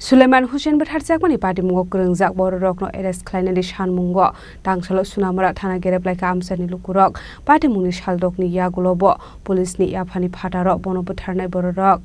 Sulaiman Hussein berharjakmani parti mungo kerengjak bororokno arrest khlainani sanmungo tangsalo sunamara thana gereplaika amsani lukurok parti mungni saldokni yagulobo polisni yafani phatarok bono butharnai bororok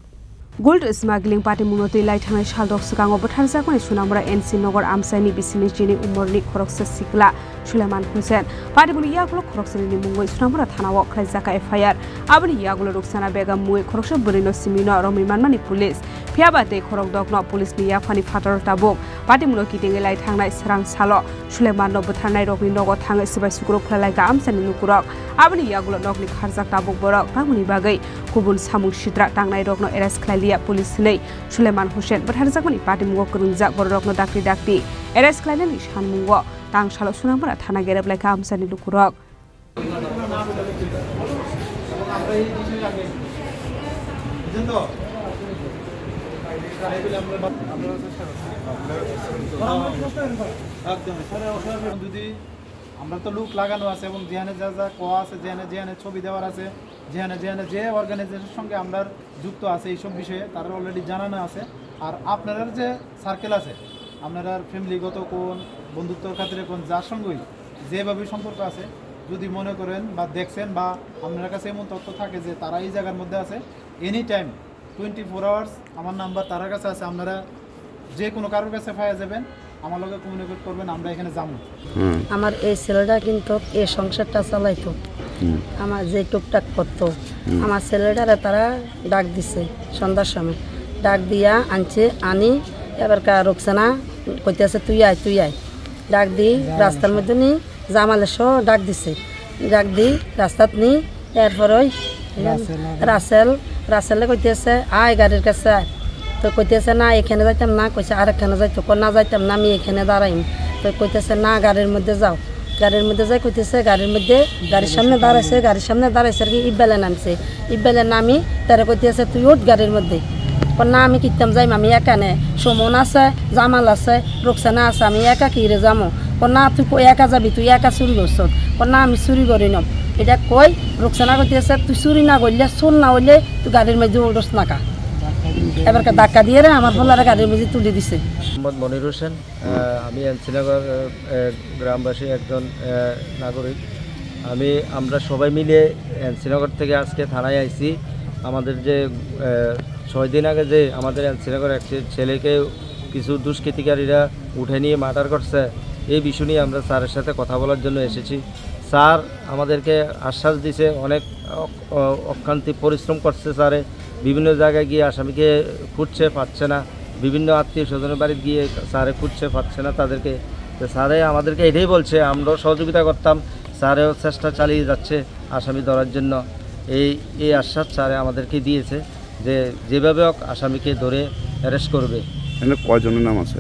Gold smuggling party munoti lai thanai saldok sikango butharjakmani sunamara NC Nogor amsani bisini jini umorni khoroksa sikla Sulaiman Hussein parti mungni yagulo khoroksani mungo sunamara thanao khlaijaka FIR abani yagulo ruksana bega mui khoroksa burino simino romimanmani police Piabate khorokdokno polisni yafani phatar tabuk parti muno kitinge lai thangnai sarang salo Sulaiman no butharnai rokni nogo thangai sibai sukurok khlalaika amsani lukurok abani yagulo nokni kharjak tabuk borok tamuni bagai kubun samung sidra tangnai rokno arrest khlailia police nei Sulaiman Hussein butharjakmani parti mugo kerengjak borokno dakti arrest khlainani sanmungo tangsalo sunamara thana gereplaika amsani lukurok আমরা তো look লাগানো আছে এবং যেখানে যা যা কোয়া আছে যেখানে ছবি দেওয়ার আছে যেখানে যে অর্গানাইজেশনের সঙ্গে আমরা যুক্ত আছে এইসব বিষয়ে তারা অলরেডি জানানো আছে আর আপনারা যে সার্কেল আছে আপনারা ফ্যামিলিগত কোন বন্ধুত্বর খাতিরে কোন যার সঙ্গেই যেভাবে সম্পর্ক আছে যদি মনে করেন বা দেখছেন বা আপনার কাছে এমন তথ্য থাকে যে তারা এই জায়গার মধ্যে আছে এনি টাইম 24 আওয়ার্স আমার নাম্বার তার কাছে আছে আপনারা যে কোনো কারোর কাছে পাওয়া যাবেন আমার লগে কমিউনিকেট করবেন আমরা এখানে যাব আমার এই ছেলেটা কিন্তু এই সংসারটা চালাইতো আমার যে টুকটাক করতো আমার ছেলেটারে তারা ডাক দিছে সন্ধ্যার সময় ডাক দিয়া আনি এবার রোকসানা কইতেছে তুই আয় ডাক দি রাস্তার মধ্যে নি জামালের সহ ডাক দিছে ডাক দি রাস্তাত নি এরপর ওই রাসেলে কইতেছে আয় গাড়ির কাছে আয় তো কইতেছে না এখানে যাইতাম না কইছে আরেকখানে যাইতো না যাইতাম না আমি এখানে দাঁড়াইম তো কইতেছে না গাড়ির মধ্যে যাও গাড়ির মধ্যে যাই কইতেছে গাড়ির সামনে দাঁড়াইছে আর কি ইব্বালে নামি তারা কইতেছে তুই উঠ গাড়ির মধ্যে না আমি কিতাম যাইম আমি একানে সুমন আছে জামাল আছে রোকসানা আছে আমি একা কিরে যামো না তুই একা যাবি তুই একা চুরি করছ না আমি চুরি করি নম এটা কই রোকসানা কইতেছে তুই চুরি না করলে চোর না হইলে তুই গাড়ির মধ্যে উঠোস নাকা এবার ধাক্কা দিয়ে আমার বলার গাড়ির মধ্যে তুলে দিছে মোহাম্মদ মনির হোসেন আমি এনসিনগর গ্রামবাসী একজন নাগরিক আমরা সবাই মিলে এনসিনগর থেকে আজকে থানায় আইছি আমাদের যে 6 দিন আগে যে আমাদের এনসিনগর এক ছেলেকে কিছু দুষ্কৃতিকারীরা উঠে নিয়ে মার্ডার করছে এই বিষয় নিয়ে আমরা স্যারের সাথে কথা বলার জন্য এসেছি স্যার আমাদেরকে আশ্বাস দিয়েছে অনেক অক্লান্তি পরিশ্রম করছে স্যারে বিভিন্ন জায়গায় গিয়ে আসামিকে খুঁজছে পাচ্ছে না বিভিন্ন আত্মীয় স্বজনের বাড়ি গিয়ে স্যারে খুঁজছে পাচ্ছে না তাদেরকে তো স্যারে আমাদেরকে এটাই বলছে আমরাও সহযোগিতা করতাম স্যারেও চেষ্টা চালিয়ে যাচ্ছে আসামি ধরার জন্য এই আশ্বাস স্যারে আমাদেরকে দিয়েছে যে যেভাবে হোক আসামিকে ধরে অ্যারেস্ট করবে। এখানে কয়জনের নাম আছে?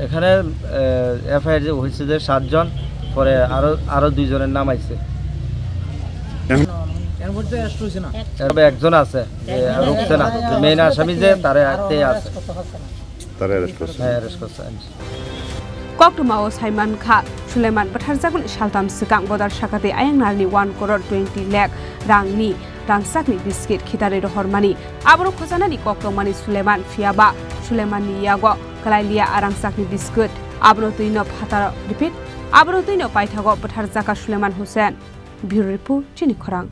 এখানে এফআইআর যে হয়েছে যে 7 জন পরে আরো 2 জনের নাম আছে এর মধ্যে অ্যারেস্ট হইছে না একজন আছে রুকসানা মেইন আসামি যে তারে আছে তারে অ্যারেস্ট করছে Koktumao Saiman Kha Sulaiman butharjakun shaltam sikang bodar sakate ayangnarni 1 crore 20 lakh rangni rangsakni biskit khitare rohormani abro khojanani koktomani Sulaiman fiaba Sulaimani yago kalailia arangsakni biskit abro tuino phatara repeat abro tuino paithago butharjaka Sulaiman Hussein Bureau Report Chini Khorang